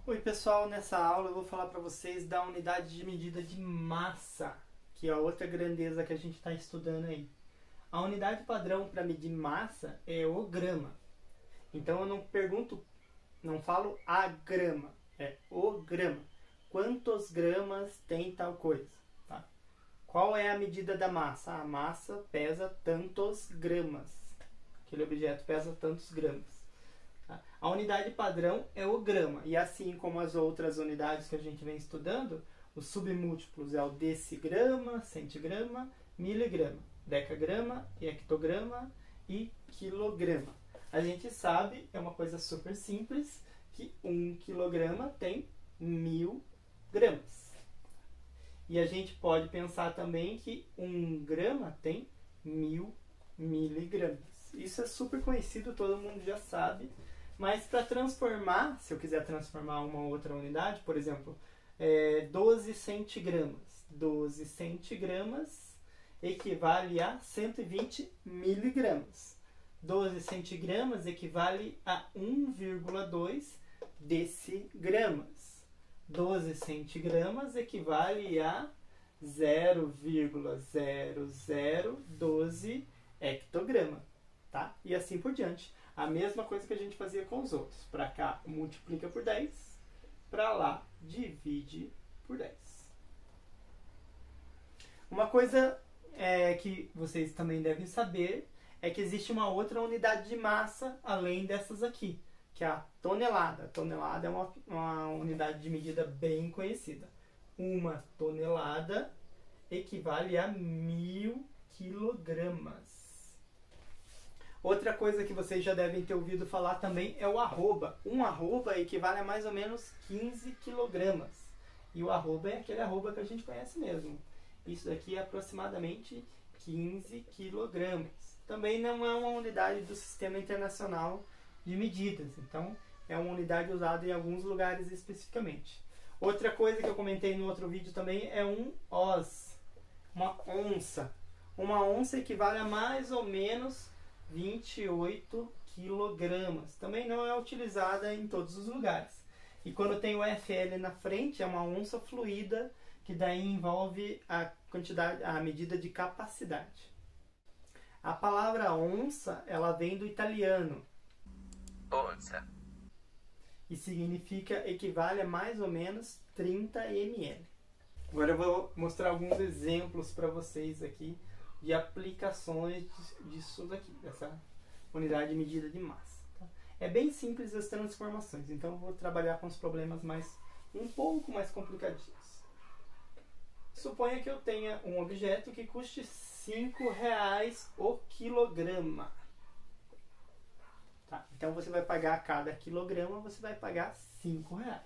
Oi pessoal, nessa aula eu vou falar para vocês da unidade de medida de massa, que é a outra grandeza que a gente está estudando aí. A unidade padrão para medir massa é o grama. Então eu não falo a grama, é o grama. Quantos gramas tem tal coisa? Tá? Qual é a medida da massa? A massa pesa tantos gramas. Aquele objeto pesa tantos gramas. A unidade padrão é o grama, e assim como as outras unidades que a gente vem estudando, os submúltiplos é o decigrama, centigrama, miligrama, decagrama, hectograma e quilograma. A gente sabe, é uma coisa super simples, que 1 quilograma tem 1000 gramas. E a gente pode pensar também que 1 grama tem 1000 miligramas. Isso é super conhecido, todo mundo já sabe. Mas para transformar, se eu quiser transformar uma outra unidade, por exemplo, 12 centigramas. 12 centigramas equivale a 120 miligramas. 12 centigramas equivale a 1,2 decigramas. 12 centigramas equivale a 0,0012 hectograma. Tá? E assim por diante. A mesma coisa que a gente fazia com os outros. Para cá, multiplica por 10. Para lá, divide por 10. Uma coisa que vocês também devem saber é que existe uma outra unidade de massa além dessas aqui, que é a tonelada. A tonelada é uma unidade de medida bem conhecida. Uma tonelada equivale a 1000 quilogramas. Outra coisa que vocês já devem ter ouvido falar também é o arroba. Um arroba equivale a mais ou menos 15 quilogramas. E o arroba é aquele arroba que a gente conhece mesmo. Isso daqui é aproximadamente 15 quilogramas. Também não é uma unidade do Sistema Internacional de Medidas. Então, é uma unidade usada em alguns lugares especificamente. Outra coisa que eu comentei no outro vídeo também é um oz, uma onça. Uma onça equivale a mais ou menos 28 quilogramas. Também não é utilizada em todos os lugares. E quando tem o FL na frente, é uma onça fluida, que daí envolve a quantidade, a medida de capacidade. A palavra onça, ela vem do italiano. Onça. E significa, equivale a mais ou menos 30 ml. Agora eu vou mostrar alguns exemplos para vocês aqui de aplicações disso daqui, dessa unidade de medida de massa. Tá? É bem simples as transformações, então eu vou trabalhar com os problemas um pouco mais complicadinhos. Suponha que eu tenha um objeto que custe R$5 o quilograma. Tá? Então você vai pagar a cada quilograma, você vai pagar R$5.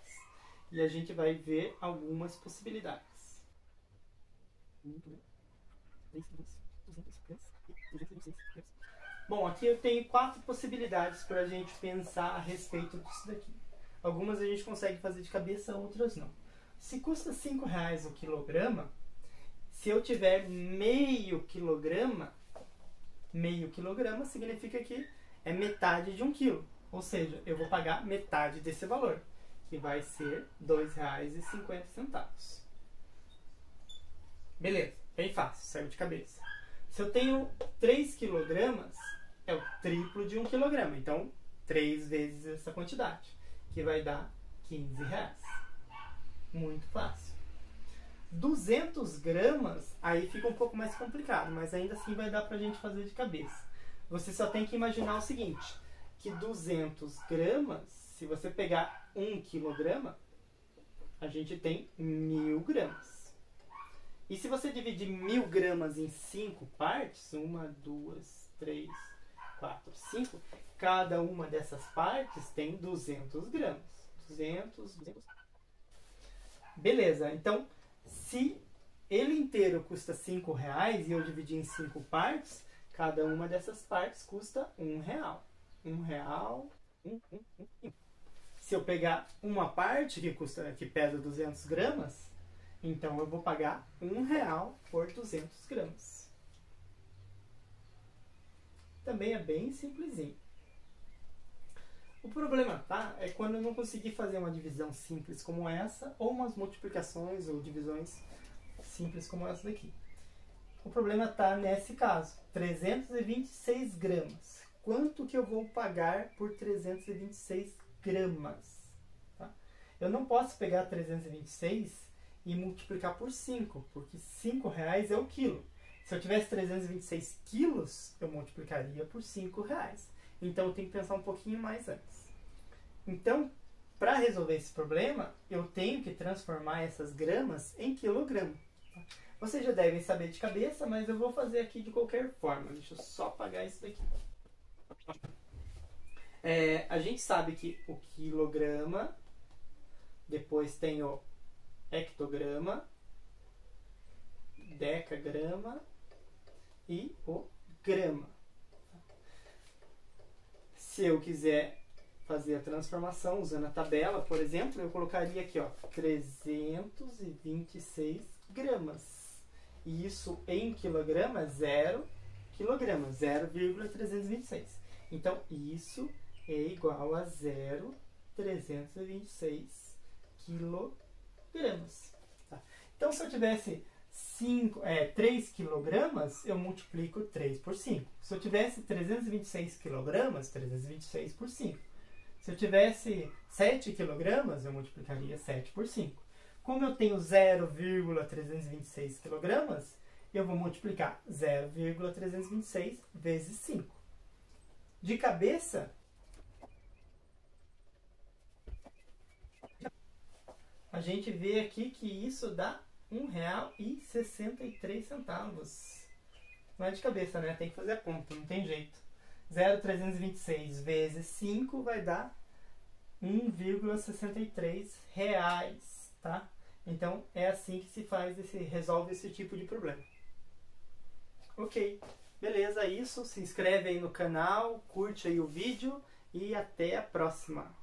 E a gente vai ver algumas possibilidades. Muito bem. Bom, aqui eu tenho 4 possibilidades para a gente pensar a respeito disso daqui. Algumas a gente consegue fazer de cabeça, outras não. Se custa R$5 o quilograma, se eu tiver meio quilograma significa que é metade de 1 quilo. Ou seja, eu vou pagar metade desse valor, que vai ser R$2,50. Beleza, bem fácil, saiu de cabeça. Se eu tenho 3 quilogramas, é o triplo de 1 quilograma. Então, 3 vezes essa quantidade, que vai dar R$15. Muito fácil. 200 gramas, aí fica um pouco mais complicado, mas ainda assim vai dar pra gente fazer de cabeça. Você só tem que imaginar o seguinte, que 200 gramas, se você pegar 1 quilograma, a gente tem 1000 gramas. E se você dividir 1000 gramas em 5 partes, 1, 2, 3, 4, 5, cada uma dessas partes tem 200 gramas. 200. Beleza, então, se ele inteiro custa R$5 e eu dividir em 5 partes, cada uma dessas partes custa R$1. R$1. Se eu pegar uma parte que pesa 200 gramas, então eu vou pagar R$1 por 200 gramas. Também é bem simplesinho. O problema, tá? É quando eu não conseguir fazer uma divisão simples como essa, ou umas multiplicações ou divisões simples como essa daqui. O problema está nesse caso, 326 gramas. Quanto que eu vou pagar por 326 gramas? Tá? Eu não posso pegar 326 e multiplicar por 5, porque R$5 é o quilo. Se eu tivesse 326 quilos, eu multiplicaria por R$5. Então eu tenho que pensar um pouquinho mais antes. Então, para resolver esse problema, eu tenho que transformar essas gramas em quilograma. Tá? Vocês já devem saber de cabeça, mas eu vou fazer aqui de qualquer forma. Deixa eu só apagar isso daqui. A gente sabe que o quilograma, depois tem o hectograma, decagrama e o grama. Se eu quiser fazer a transformação usando a tabela, por exemplo, eu colocaria aqui, ó, 326 gramas. E isso em quilograma é 0 quilograma, 0,326. Então, isso é igual a 0,326 quilogramas. Tá? Então, se eu tivesse 3 quilogramas, eu multiplico 3 por 5. Se eu tivesse 326 quilogramas, 326 por 5. Se eu tivesse 7 quilogramas, eu multiplicaria 7 por 5. Como eu tenho 0,326 quilogramas, eu vou multiplicar 0,326 vezes 5. De cabeça, a gente vê aqui que isso dá R$1,63. Não é de cabeça, né? Tem que fazer a conta, não tem jeito. 0,326 vezes 5 vai dar R$1,63, tá? Então, é assim que se resolve esse tipo de problema. Ok, beleza, é isso. Se inscreve aí no canal, curte aí o vídeo e até a próxima.